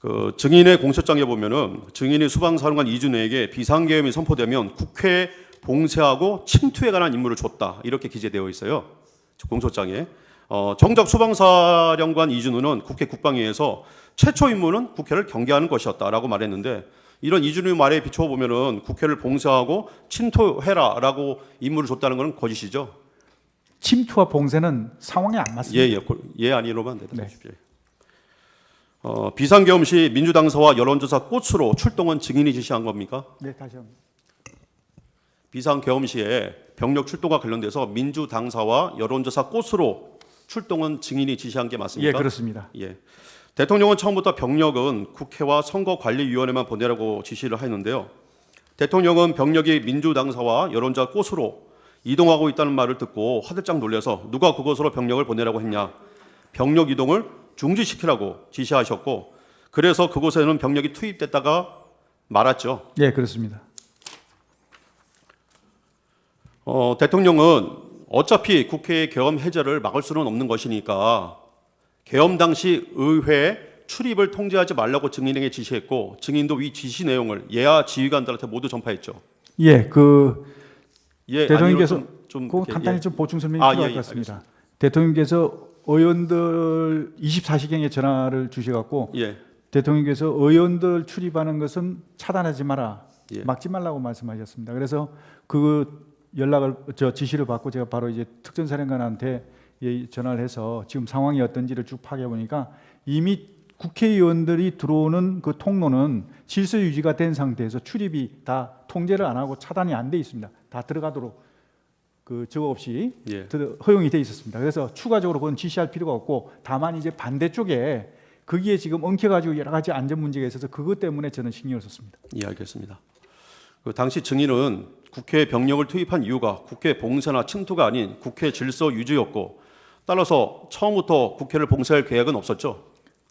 그 증인의 공소장에 보면은 증인이 수방사령관 이준호에게 비상계엄이 선포되면 국회 봉쇄하고 침투에 관한 임무를 줬다 이렇게 기재되어 있어요. 공소장에. 정작 수방사령관 이준호는 국회 국방위에서 최초 임무는 국회를 경계하는 것이었다라고 말했는데 이런 이준호의 말에 비추어 보면은 국회를 봉쇄하고 침투해라라고 임무를 줬다는 것은 거짓이죠. 침투와 봉쇄는 상황에 안 맞습니다. 예 아니로만 대답해 주십시오. 비상계엄 시 민주당사와 여론조사 꽃으로 출동은 증인이 지시한 겁니까? 네, 다시 한번. 비상계엄 시에 병력 출동과 관련돼서 민주당사와 여론조사 꽃으로 출동은 증인이 지시한 게 맞습니까? 예, 그렇습니다. 예. 대통령은 처음부터 병력은 국회와 선거관리위원회만 보내라고 지시를 했는데요. 대통령은 병력이 민주당사와 여론조사 꽃으로 이동하고 있다는 말을 듣고 화들짝 놀라서 누가 그곳으로 병력을 보내라고 했냐. 병력 이동을 중지시키라고 지시하셨고 그래서 그곳에는 병력이 투입됐다가 말았죠. 예, 그렇습니다. 대통령은 어차피 국회의 계엄 해제를 막을 수는 없는 것이니까 계엄 당시 의회 출입을 통제하지 말라고 증인에게 지시했고 증인도 이 지시 내용을 예하 지휘관들한테 모두 전파했죠. 예, 예, 대통령께서 좀 간단히 예. 좀 보충 설명이 아, 필요할 예, 것 같습니다. 알겠습니다. 대통령께서 의원들 24시경에 전화를 주셔갖고 예. 대통령께서 의원들 출입하는 것은 차단하지 마라, 예. 막지 말라고 말씀하셨습니다. 그래서 그 지시를 받고 제가 바로 이제 특전사령관한테 전화를 해서 지금 상황이 어떤지를 쭉 파악해 보니까 이미 국회의원들이 들어오는 그 통로는 질서 유지가 된 상태에서 출입이 다 통제를 안 하고 차단이 안 돼 있습니다. 다 들어가도록 그 저거 없이 예. 허용이 돼 있었습니다. 그래서 추가적으로 그건 지시할 필요가 없고 다만 이제 반대쪽에 거기에 지금 엉켜가지고 여러 가지 안전 문제가 있어서 그것 때문에 저는 신경을 썼습니다. 예, 알겠습니다. 그 당시 증인은 국회에 병력을 투입한 이유가 국회 봉쇄나 침투가 아닌 국회 질서 유지였고 따라서 처음부터 국회를 봉쇄할 계획은 없었죠.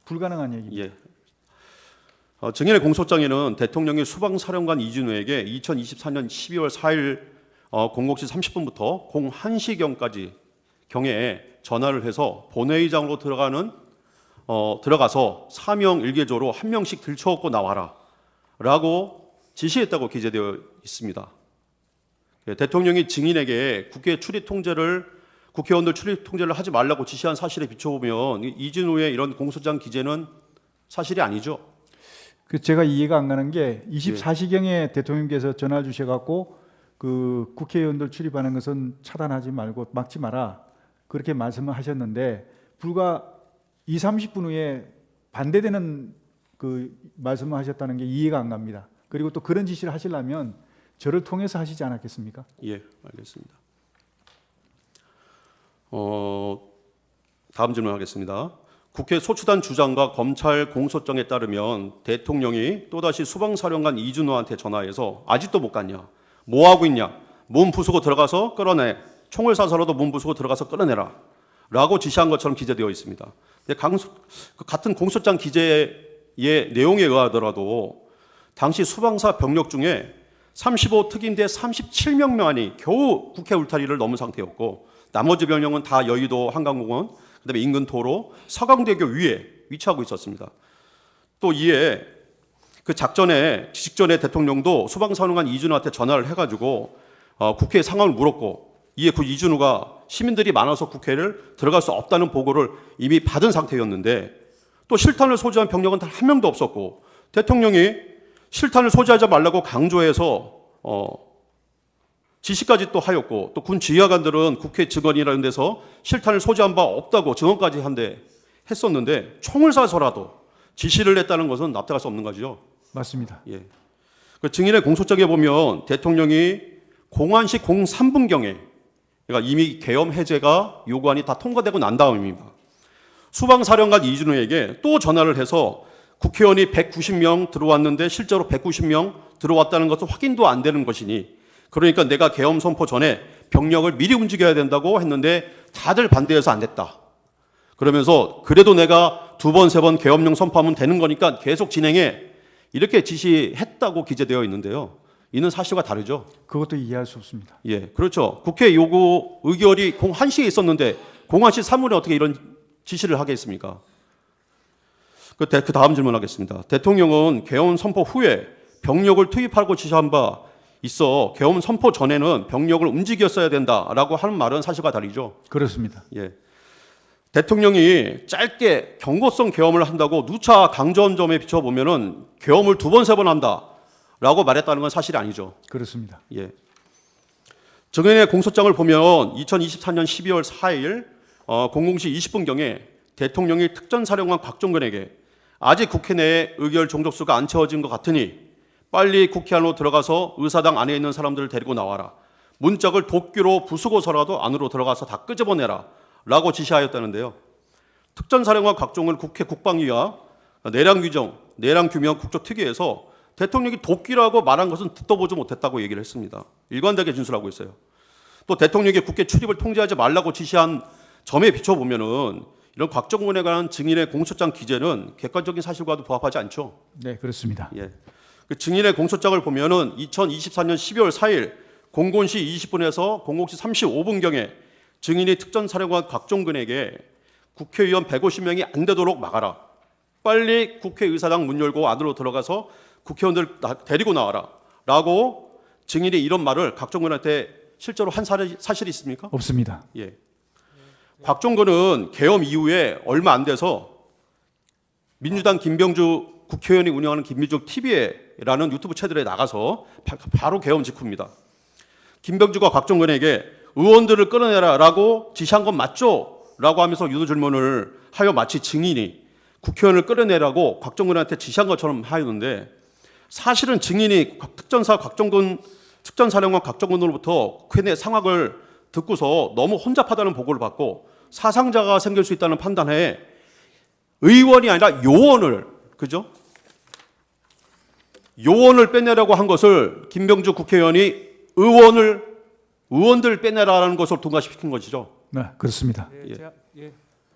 불가능한 얘기입니다. 예. 증인의 공소장에는 대통령이 수방사령관 이준호에게 2024년 12월 4일 00시 30분부터 01시경까지 경에 전화를 해서 본회의장으로 들어가서 사명 일개조로 한 명씩 들쳐업고 나와라 라고 지시했다고 기재되어 있습니다. 예, 대통령이 증인에게 국회의원들 출입 통제를 하지 말라고 지시한 사실에 비춰보면 이준호의 이런 공소장 기재는 사실이 아니죠. 제가 이해가 안 가는 게 24시경에 대통령께서 전화 주셔갖고 그 국회의원들 출입하는 것은 차단하지 말고 막지 마라 그렇게 말씀을 하셨는데 불과 30분 후에 반대되는 그 말씀을 하셨다는 게 이해가 안 갑니다. 그리고 또 그런 지시를 하시려면 저를 통해서 하시지 않았겠습니까? 예, 알겠습니다. 다음 질문하겠습니다. 국회 소추단 주장과 검찰 공소장에 따르면 대통령이 또다시 수방사령관 이준호한테 전화해서 아직도 못 갔냐? 뭐 하고 있냐? 문 부수고 들어가서 끌어내. 총을 쏴서라도 문 부수고 들어가서 끌어내라. 라고 지시한 것처럼 기재되어 있습니다. 같은 공소장 기재의 내용에 의하더라도 당시 수방사 병력 중에 35특임대 37명만이 겨우 국회 울타리를 넘은 상태였고 나머지 병력은 다 여의도 한강공원, 그다음에 인근 도로, 서강대교 위에 위치하고 있었습니다. 또 이에 그 직전에 대통령도 수방사령관 이준호한테 전화를 해가지고 국회에 상황을 물었고 이에 그 이준호가 시민들이 많아서 국회를 들어갈 수 없다는 보고를 이미 받은 상태였는데 또 실탄을 소지한 병력은 단 한 명도 없었고 대통령이 실탄을 소지하지 말라고 강조해서 지시까지 또 하였고 또 군 지휘관들은 국회 증언이라는 데서 실탄을 소지한 바 없다고 증언까지 했었는데 총을 쏴서라도 지시를 했다는 것은 납득할 수 없는 거죠. 맞습니다. 예. 그 증인의 공소장에 보면 대통령이 01시 03분경에 그러니까 이미 계엄 해제가 요구안이 다 통과되고 난 다음입니다. 수방사령관 이준호에게 또 전화를 해서 국회의원이 190명 들어왔는데 실제로 190명 들어왔다는 것은 확인도 안 되는 것이니 그러니까 내가 계엄 선포 전에 병력을 미리 움직여야 된다고 했는데 다들 반대해서 안 됐다. 그러면서 그래도 내가 2번, 3번 계엄령 선포하면 되는 거니까 계속 진행해. 이렇게 지시했다고 기재되어 있는데요. 이는 사실과 다르죠. 그것도 이해할 수 없습니다. 예, 그렇죠. 국회 요구 의결이 01시에 있었는데 01시 3분에 어떻게 이런 지시를 하겠습니까? 그 다음 질문하겠습니다. 대통령은 계엄 선포 후에 병력을 투입하고 지시한 바 있어 계엄 선포 전에는 병력을 움직였어야 된다라고 하는 말은 사실과 다르죠. 그렇습니다. 예. 대통령이 짧게 경고성 계엄을 한다고 누차 강조한 점에 비춰보면은 계엄을 2번, 3번 한다라고 말했다는 건 사실이 아니죠. 그렇습니다. 예. 증인의 공소장을 보면 2024년 12월 4일 00시 20분경에 대통령이 특전사령관 곽종근에게 아직 국회 내에 의결 종족수가 안 채워진 것 같으니 빨리 국회 안으로 들어가서 의사당 안에 있는 사람들을 데리고 나와라. 문짝을 도끼로 부수고서라도 안으로 들어가서 다 끄집어내라. 라고 지시하였다는데요. 특전사령관 곽종을 국회 국방위와 내량규정, 내량규명 국조특위에서 대통령이 도끼라고 말한 것은 듣도 보지 못했다고 얘기를 했습니다. 일관되게 진술하고 있어요. 또 대통령이 국회 출입을 통제하지 말라고 지시한 점에 비춰보면은 이런 곽종근에 관한 증인의 공소장 기재는 객관적인 사실과도 부합하지 않죠. 네, 그렇습니다. 예. 그 증인의 공소장을 보면은 2024년 12월 4일 00시 20분에서 00시 35분경에 증인이 특전사령관 곽종근에게 국회의원 150명이 안 되도록 막아라. 빨리 국회의사당 문 열고 안으로 들어가서 국회의원들 데리고 나와라. 라고 증인이 이런 말을 곽종근한테 실제로 한 사실이 있습니까? 없습니다. 예. 곽종근은 계엄 이후에 얼마 안 돼서 민주당 김병주 국회의원이 운영하는 김민중 TV라는 유튜브 채널에 나가서 바로 계엄 직후입니다. 김병주가 곽종근에게 의원들을 끌어내라라고 지시한 건 맞죠? 라고 하면서 유도 질문을 하여 마치 증인이 국회의원을 끌어내라고 곽종근한테 지시한 것처럼 하였는데 사실은 증인이 특전사령관 곽종근으로부터 국회 내 상황을 듣고서 너무 혼잡하다는 보고를 받고 사상자가 생길 수 있다는 판단에 의원이 아니라 요원을, 그죠? 요원을 빼내라고 한 것을 김병주 국회의원이 의원들 빼내라라는 것을 통과시킨 것이죠. 네, 그렇습니다. 예, 제가, 예.